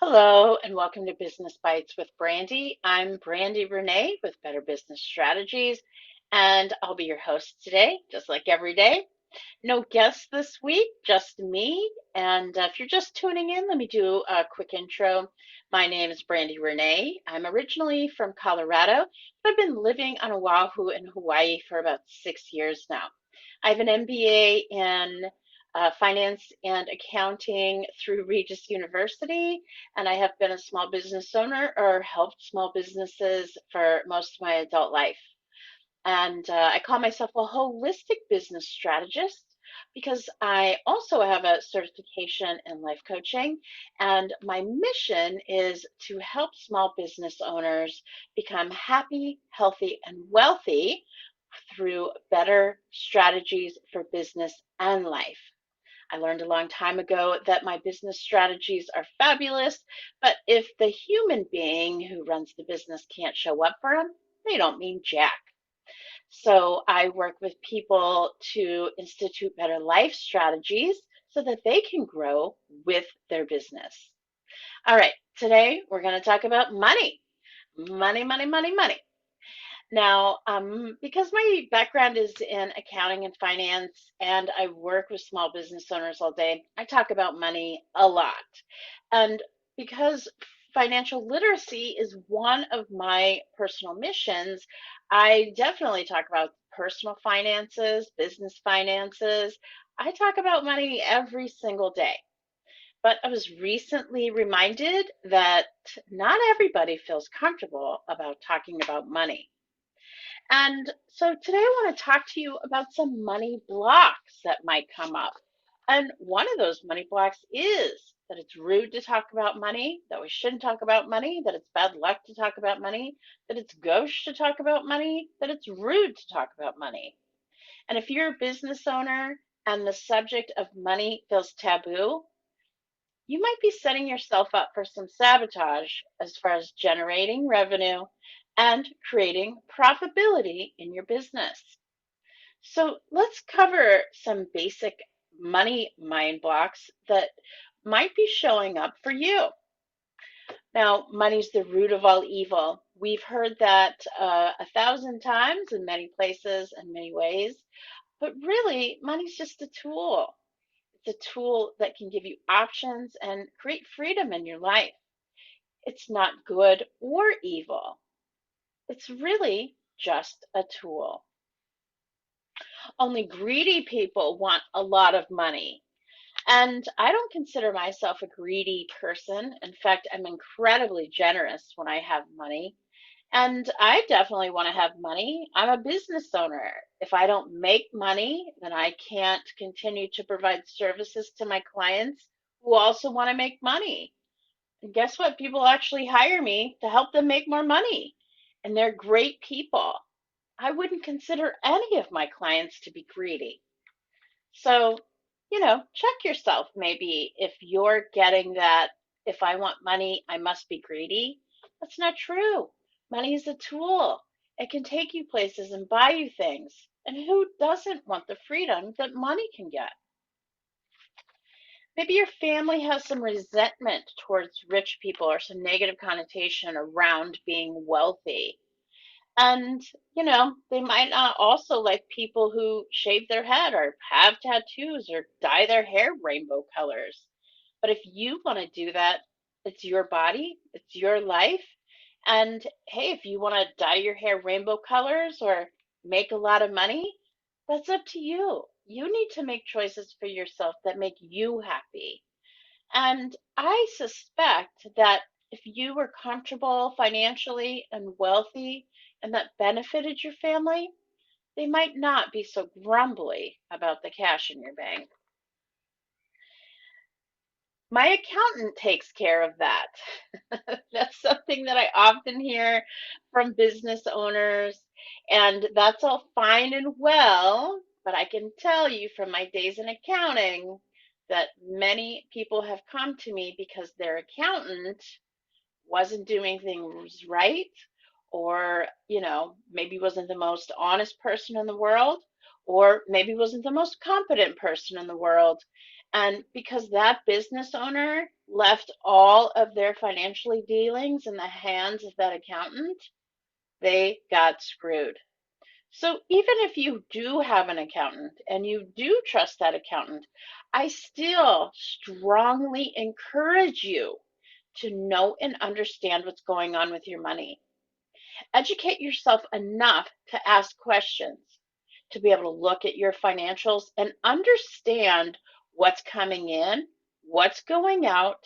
Hello, and welcome to Business Bites with Brandy. I'm Brandy Renee with Better Business Strategies, and I'll be your host today, just like every day. No guests this week, just me. And if you're just tuning in, let me do a quick intro. My name is Brandy Renee. I'm originally from Colorado, but I've been living on Oahu in Hawaii for about 6 years now. I have an MBA in finance and accounting through Regis University, and I have been a small business owner or helped small businesses for most of my adult life. And I call myself a holistic business strategist because I also have a certification in life coaching. And my mission is to help small business owners become happy, healthy, and wealthy through better strategies for business and life. I learned a long time ago that my business strategies are fabulous, but if the human being who runs the business can't show up for them, they don't mean jack. So I work with people to institute better life strategies so that they can grow with their business. All right, today we're going to talk about money. Money, money, money, money. Now, because my background is in accounting and finance, and I work with small business owners all day, I talk about money a lot. And because financial literacy is one of my personal missions, I definitely talk about personal finances, business finances. I talk about money every single day. But I was recently reminded that not everybody feels comfortable about talking about money. And so today I want to talk to you about some money blocks that might come up. And one of those money blocks is that it's rude to talk about money, that we shouldn't talk about money, that it's bad luck to talk about money, that it's gauche to talk about money, that it's rude to talk about money. And if you're a business owner and the subject of money feels taboo, you might be setting yourself up for some sabotage as far as generating revenue and creating profitability in your business. So let's cover some basic money mind blocks that might be showing up for you. Now, money's the root of all evil. We've heard that 1,000 times in many places and many ways, but really, money's just a tool. It's a tool that can give you options and create freedom in your life. It's not good or evil. It's really just a tool. Only greedy people want a lot of money. And I don't consider myself a greedy person. In fact, I'm incredibly generous when I have money. And I definitely want to have money. I'm a business owner. If I don't make money, then I can't continue to provide services to my clients who also want to make money. And guess what? People actually hire me to help them make more money. And they're great people. I wouldn't consider any of my clients to be greedy. So, check yourself maybe if you're getting that if I want money, I must be greedy. That's not true. Money is a tool. It can take you places and buy you things. And who doesn't want the freedom that money can get? Maybe your family has some resentment towards rich people or some negative connotation around being wealthy. And, they might not also like people who shave their head or have tattoos or dye their hair rainbow colors. But if you want to do that, it's your body, it's your life. And hey, if you want to dye your hair rainbow colors or make a lot of money, that's up to you. You need to make choices for yourself that make you happy. And I suspect that if you were comfortable financially and wealthy and that benefited your family, they might not be so grumbly about the cash in your bank. My accountant takes care of that. That's something that I often hear from business owners, and that's all fine and well, but I can tell you from my days in accounting that many people have come to me because their accountant wasn't doing things right, or maybe wasn't the most honest person in the world, or maybe wasn't the most competent person in the world, And because that business owner left all of their financial dealings in the hands of that accountant, they got screwed. So even if you do have an accountant and you do trust that accountant, I still strongly encourage you to know and understand what's going on with your money. Educate yourself enough to ask questions, to be able to look at your financials and understand what's coming in, what's going out,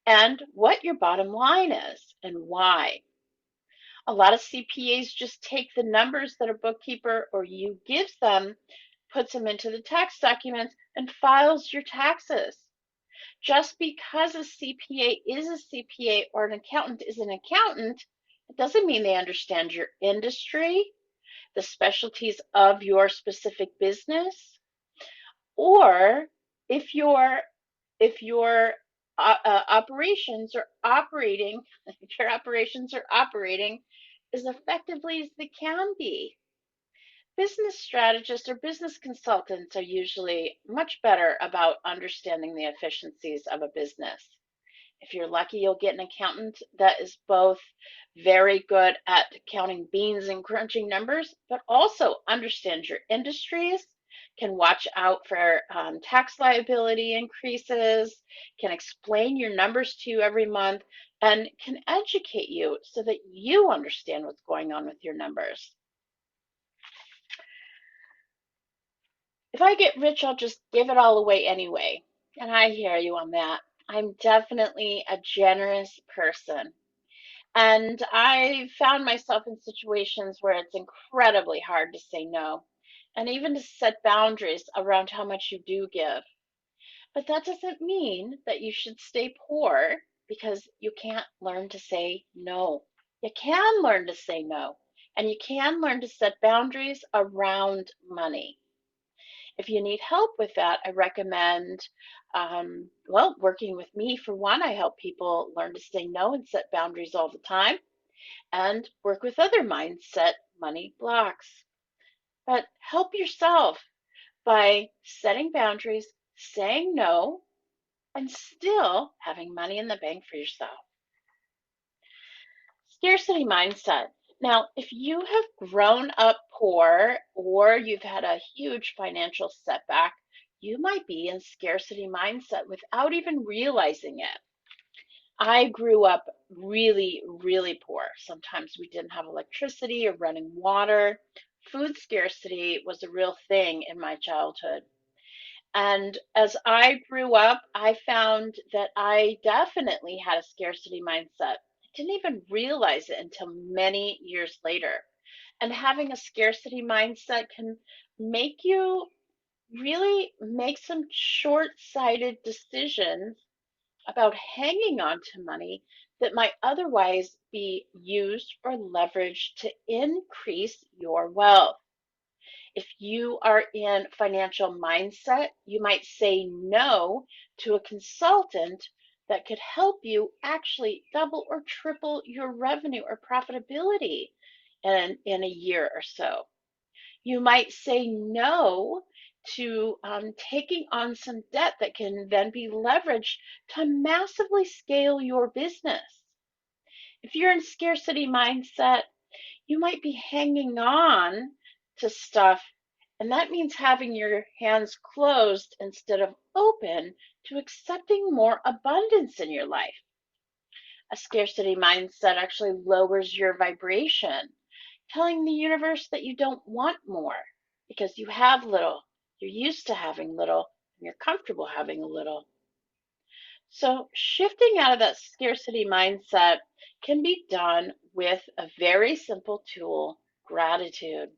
and what your bottom line is and why. A lot of CPAs just take the numbers that a bookkeeper or you gives them, puts them into the tax documents, and files your taxes. Just because a CPA is a CPA or an accountant is an accountant, it doesn't mean they understand your industry, the specialties of your specific business, or if your operations are operating, if your operations are operating as effectively as they can be. Business strategists or business consultants are usually much better about understanding the efficiencies of a business. If you're lucky, you'll get an accountant that is both very good at counting beans and crunching numbers, but also understands your industries, can watch out for tax liability increases, can explain your numbers to you every month, and can educate you so that you understand what's going on with your numbers. If I get rich, I'll just give it all away anyway. And I hear you on that. I'm definitely a generous person. And I found myself in situations where it's incredibly hard to say no and even to set boundaries around how much you do give. But that doesn't mean that you should stay poor because you can't learn to say no. You can learn to say no, and you can learn to set boundaries around money. If you need help with that, I recommend, working with me. For one, I help people learn to say no and set boundaries all the time, and work with other mindset money blocks. But help yourself by setting boundaries, saying no, and still having money in the bank for yourself. Scarcity mindset. Now, if you have grown up poor or you've had a huge financial setback, you might be in scarcity mindset without even realizing it. I grew up really, really poor. Sometimes we didn't have electricity or running water. Food scarcity was a real thing in my childhood. And as I grew up, I found that I definitely had a scarcity mindset. I didn't even realize it until many years later. And having a scarcity mindset can make you really make some short-sighted decisions about hanging on to money that might otherwise be used or leveraged to increase your wealth. If you are in financial mindset, you might say no to a consultant that could help you actually double or triple your revenue or profitability in a year or so. You might say no to taking on some debt that can then be leveraged to massively scale your business. If you're in scarcity mindset, you might be hanging on to stuff, and that means having your hands closed instead of open to accepting more abundance in your life. A scarcity mindset actually lowers your vibration, telling the universe that you don't want more because you have little. You're used to having little, and you're comfortable having a little. So, shifting out of that scarcity mindset can be done with a very simple tool, gratitude.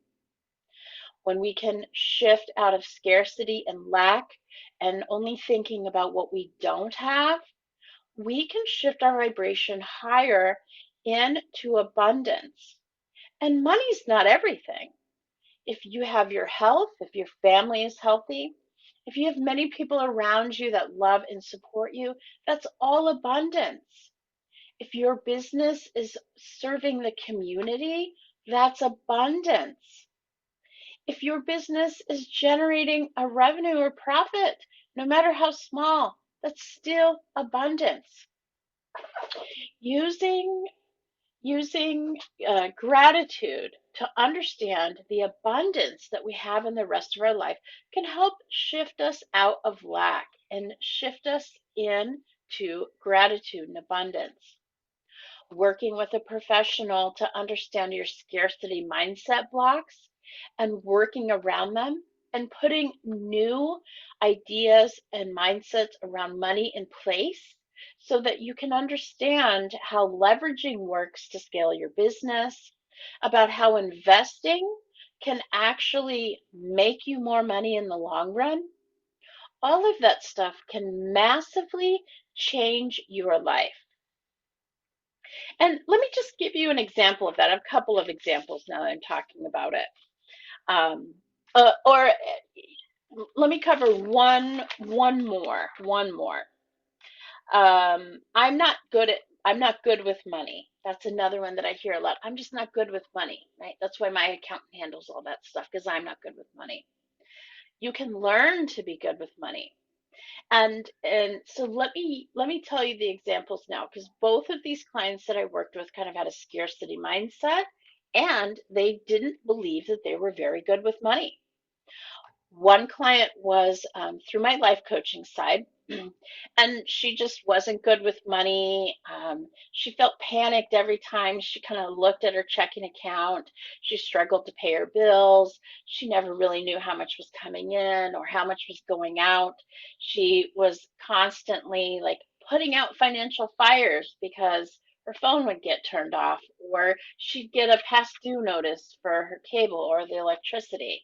When we can shift out of scarcity and lack and only thinking about what we don't have, we can shift our vibration higher into abundance. And money's not everything. If you have your health, if your family is healthy, if you have many people around you that love and support you, that's all abundance. If your business is serving the community, that's abundance. If your business is generating a revenue or profit, no matter how small, that's still abundance. Using using gratitude to understand the abundance that we have in the rest of our life can help shift us out of lack and shift us into gratitude and abundance. Working with a professional to understand your scarcity mindset blocks and working around them and putting new ideas and mindsets around money in place so that you can understand how leveraging works to scale your business, about how investing can actually make you more money in the long run. All of that stuff can massively change your life. And let me just give you an example of that. I have a couple of examples now that I'm talking about it. Um, or let me cover one more. I'm not good with money. That's another one that I hear a lot. I'm just not good with money, right? That's why my accountant handles all that stuff because I'm not good with money. You can learn to be good with money. And so let me tell you the examples now, because both of these clients that I worked with kind of had a scarcity mindset and they didn't believe that they were very good with money. One client was through my life coaching side, and she just wasn't good with money. She felt panicked every time she kind of looked at her checking account. She struggled to pay her bills. She never really knew how much was coming in or how much was going out. She was constantly like putting out financial fires because her phone would get turned off or she'd get a past due notice for her cable or the electricity.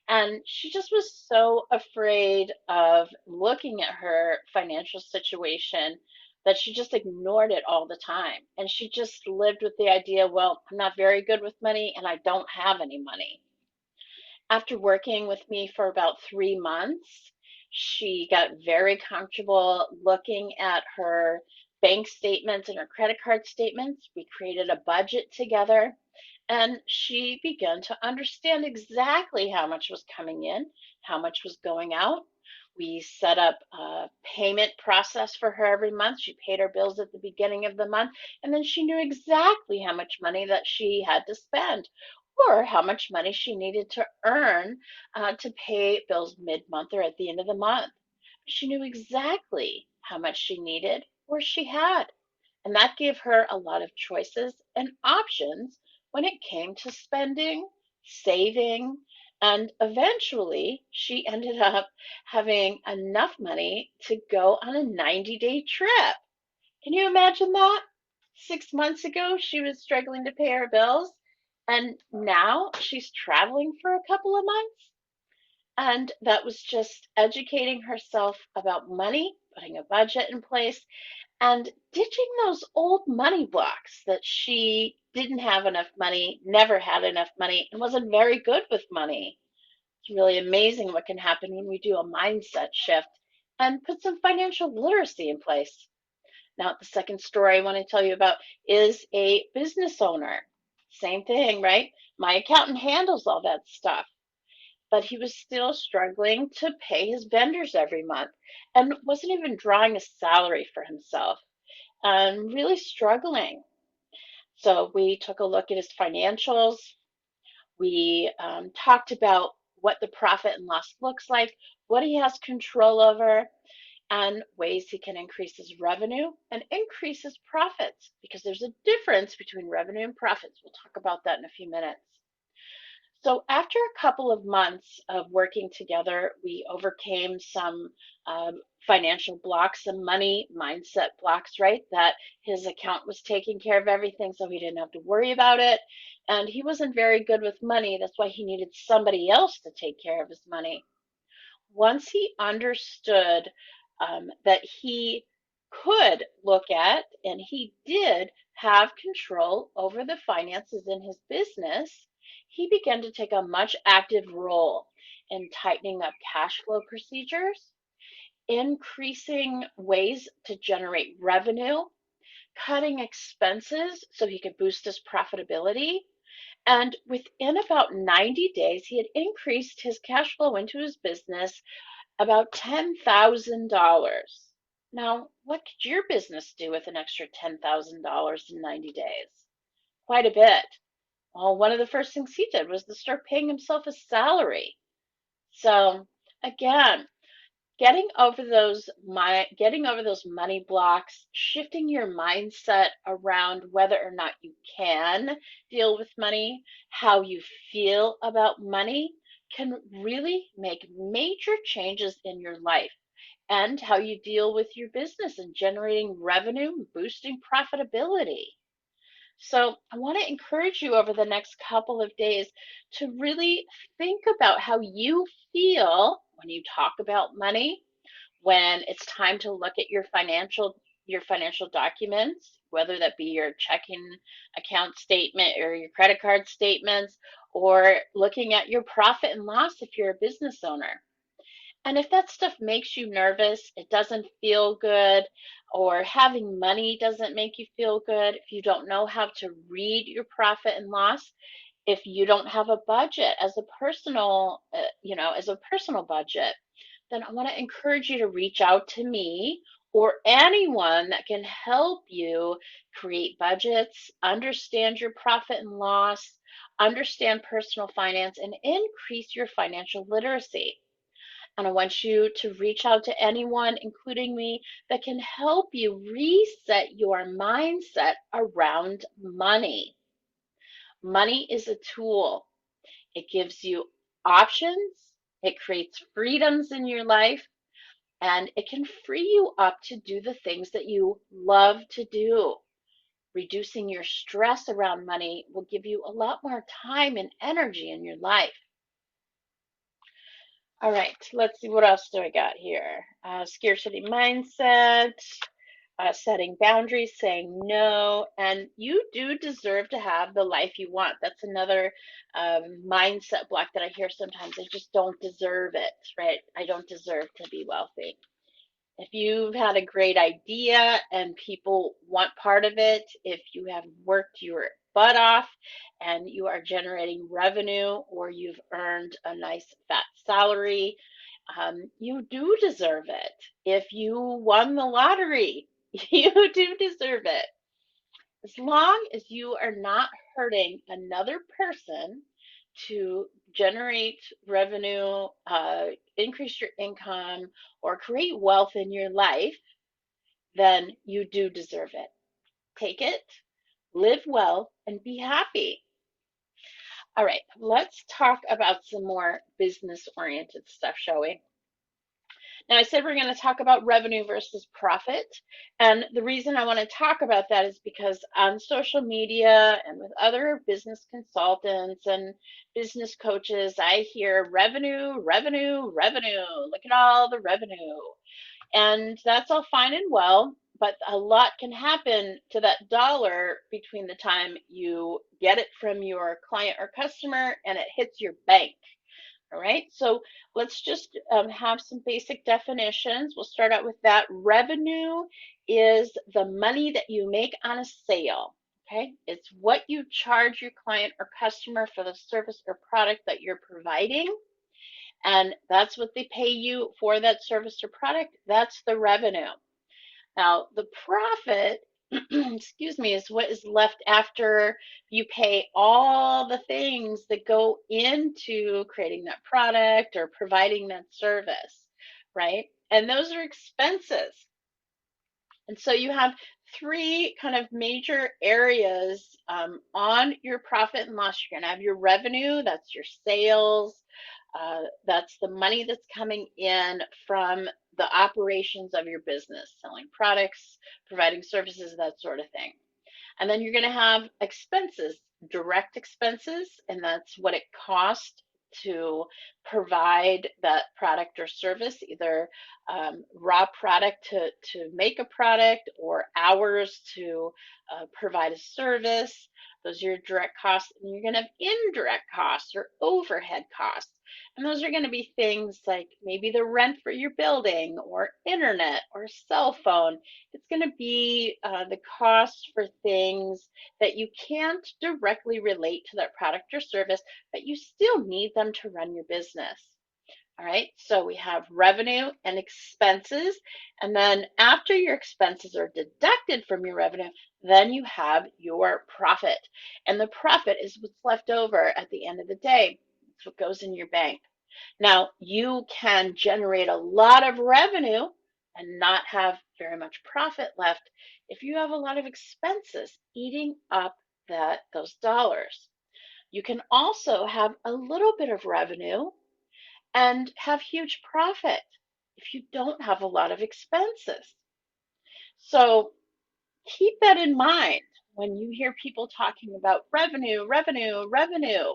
And she just was so afraid of looking at her financial situation that she just ignored it all the time. And she just lived with the idea, well, I'm not very good with money and I don't have any money. After working with me for about 3 months, she got very comfortable looking at her bank statements and her credit card statements. We created a budget together and she began to understand exactly how much was coming in, how much was going out. We set up a payment process for her every month. She paid her bills at the beginning of the month, and then she knew exactly how much money that she had to spend or how much money she needed to earn to pay bills mid-month or at the end of the month. She knew exactly how much she needed or she had. And that gave her a lot of choices and options when it came to spending, saving, and eventually she ended up having enough money to go on a 90-day trip. Can you imagine that? 6 months ago, she was struggling to pay her bills, and now she's traveling for a couple of months. And that was just educating herself about money, putting a budget in place, and ditching those old money blocks that she didn't have enough money, never had enough money, and wasn't very good with money. It's really amazing what can happen when we do a mindset shift and put some financial literacy in place. Now, the second story I want to tell you about is a business owner. Same thing, right? My accountant handles all that stuff, but he was still struggling to pay his vendors every month and wasn't even drawing a salary for himself and really struggling. So we took a look at his financials. We talked about what the profit and loss looks like, what he has control over, and ways he can increase his revenue and increase his profits because there's a difference between revenue and profits. We'll talk about that in a few minutes. So, after a couple of months of working together, we overcame some financial blocks, some money mindset blocks, right? That his account was taking care of everything, so he didn't have to worry about it. And he wasn't very good with money. That's why he needed somebody else to take care of his money. Once he understood that he could look at and he did have control over the finances in his business, he began to take a much active role in tightening up cash flow procedures, increasing ways to generate revenue, cutting expenses so he could boost his profitability. And within about 90 days, he had increased his cash flow into his business about $10,000. Now, what could your business do with an extra $10,000 in 90 days? Quite a bit. Well, one of the first things he did was to start paying himself a salary. So, again, getting over those money blocks, shifting your mindset around whether or not you can deal with money, how you feel about money can really make major changes in your life and how you deal with your business and generating revenue and boosting profitability. So, I want to encourage you over the next couple of days to really think about how you feel when you talk about money, when it's time to look at your financial documents, whether that be your checking account statement or your credit card statements, or looking at your profit and loss if you're a business owner. And if that stuff makes you nervous, it doesn't feel good, or having money doesn't make you feel good, if you don't know how to read your profit and loss, if you don't have a budget as a personal budget, then I want to encourage you to reach out to me or anyone that can help you create budgets, understand your profit and loss, understand personal finance, and increase your financial literacy. And I want you to reach out to anyone, including me, that can help you reset your mindset around money. Money is a tool. It gives you options, it creates freedoms in your life, and it can free you up to do the things that you love to do. Reducing your stress around money will give you a lot more time and energy in your life. All right, let's see, what else do I got here? Scarcity mindset, setting boundaries, saying no, and you do deserve to have the life you want. That's another mindset block that I hear sometimes. I just don't deserve it, right? I don't deserve to be wealthy. If you've had a great idea and people want part of it, if you have worked your butt off and you are generating revenue or you've earned a nice fat salary, you do deserve it. If you won the lottery, you do deserve it. As long as you are not hurting another person to generate revenue, increase your income, or create wealth in your life, then you do deserve it. Take it, live well, and be happy. All right, let's talk about some more business oriented stuff, shall we? Now, I said we're going to talk about revenue versus profit. And the reason I want to talk about that is because on social media and with other business consultants and business coaches, I hear revenue, revenue, revenue. Look at all the revenue. And that's all fine and well, but a lot can happen to that dollar between the time you get it from your client or customer and it hits your bank. All right, so let's just have some basic definitions. We'll start out with that. Revenue is the money that you make on a sale. Okay, it's what you charge your client or customer for the service or product that you're providing, and that's what they pay you for that service or product. That's the revenue. Now, the profit, excuse me, is what is left after you pay all the things that go into creating that product or providing that service, right? And those are expenses. And so you have three kind of major areas on your profit and loss. You're going to have your revenue, that's your sales, that's the money that's coming in from the operations of your business, selling products, providing services, that sort of thing. And then you're going to have expenses, direct expenses, and that's what it costs to provide that product or service, either raw product to make a product or hours to provide a service. Those are your direct costs. And you're going to have indirect costs or overhead costs. And those are going to be things like maybe the rent for your building or internet or cell phone. It's going to be the cost for things that you can't directly relate to that product or service, but you still need them to run your business. All right, so we have revenue and expenses. And then after your expenses are deducted from your revenue, then you have your profit. And the profit is what's left over at the end of the day. It's what goes in your bank. Now, you can generate a lot of revenue and not have very much profit left if you have a lot of expenses eating up those dollars. You can also have a little bit of revenue and have huge profit if you don't have a lot of expenses. So keep that in mind when you hear people talking about revenue, revenue, revenue.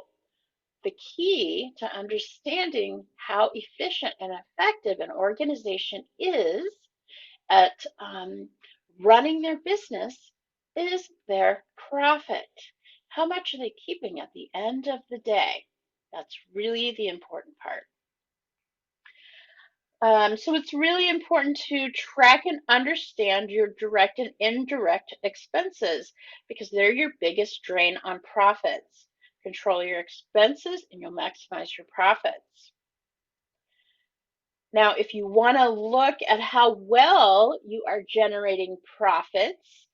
The key to understanding how efficient and effective an organization is at running their business is their profit. How much are they keeping at the end of the day? That's really the important part. So it's really important to track and understand your direct and indirect expenses because they're your biggest drain on profits. Control your expenses and you'll maximize your profits. Now, if you want to look at how well you are generating profits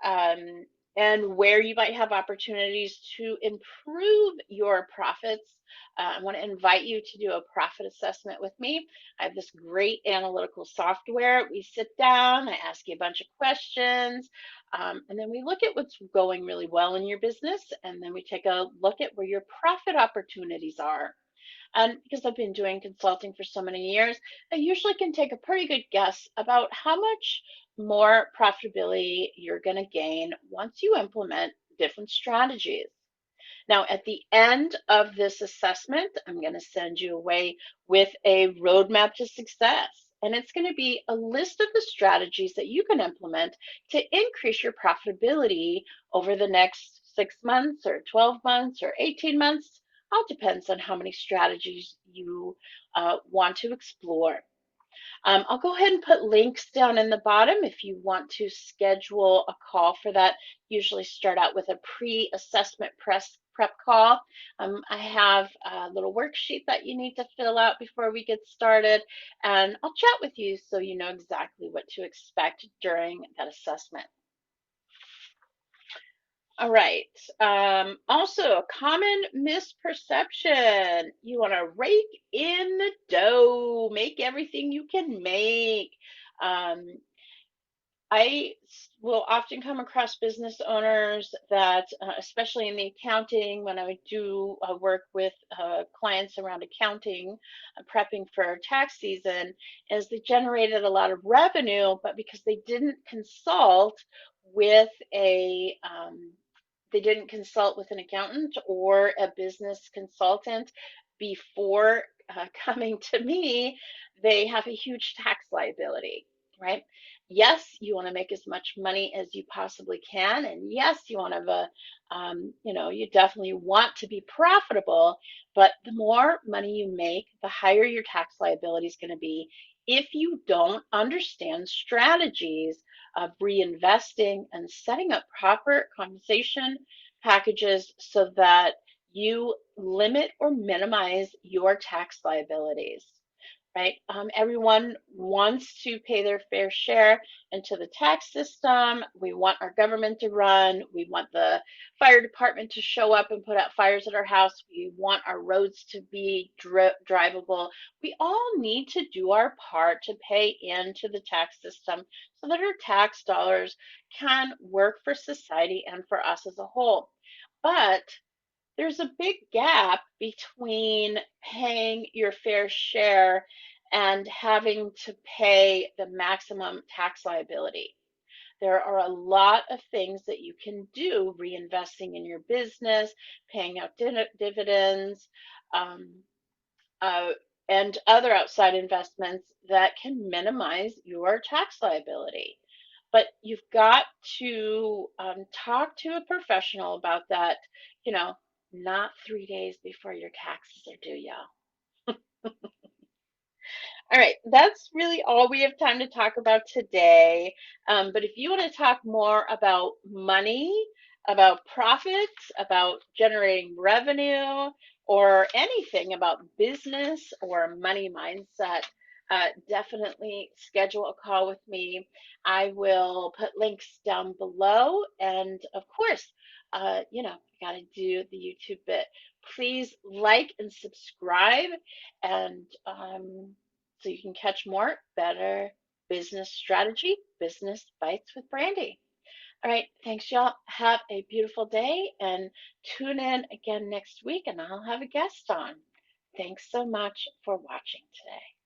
and where you might have opportunities to improve your profits, I want to invite you to do a profit assessment with me. I have this great analytical software. We sit down, I ask you a bunch of questions, and then we look at what's going really well in your business, and then we take a look at where your profit opportunities are. And because I've been doing consulting for so many years, I usually can take a pretty good guess about how much more profitability you're going to gain once you implement different strategies. Now, at the end of this assessment, I'm going to send you away with a roadmap to success. And it's going to be a list of the strategies that you can implement to increase your profitability over the next 6 months or 12 months or 18 months. All depends on how many strategies you want to explore. I'll go ahead and put links down in the bottom if you want to schedule a call for that. Usually start out with a pre-assessment prep call. I have a little worksheet that you need to fill out before we get started, and I'll chat with you so you know exactly what to expect during that assessment. All right. Also, a common misperception. You want to rake in the dough, make everything you can make. Um, will often come across business owners that, especially in the accounting, when I do work with clients around accounting, prepping for tax season, is they generated a lot of revenue, but because with a they didn't consult with an accountant or a business consultant before coming to me, they have a huge tax liability, right? Yes, you want to make as much money as you possibly can, and yes, you want to have you definitely want to be profitable, but the more money you make, the higher your tax liability is going to be if you don't understand strategies of reinvesting and setting up proper compensation packages so that you limit or minimize your tax liabilities, right? Everyone wants to pay their fair share into the tax system. We want our government to run. We want the fire department to show up and put out fires at our house. We want our roads to be drivable. We all need to do our part to pay into the tax system so that our tax dollars can work for society and for us as a whole. But there's a big gap between paying your fair share and having to pay the maximum tax liability. There are a lot of things that you can do, reinvesting in your business, paying out dividends, um, uh, and other outside investments that can minimize your tax liability. But you've got to talk to a professional about that, you know, not 3 days before your taxes are due, y'all. All right, that's really all we have time to talk about today. But if you want to talk more about money, about profits, about generating revenue, or anything about business or money mindset, definitely schedule a call with me. I will put links down below. And of course, you got to do the YouTube bit. Please like and subscribe, and so you can catch more better business strategy, business bites with Brandy. All right, thanks, y'all. Have a beautiful day and tune in again next week, and I'll have a guest on. Thanks so much for watching today.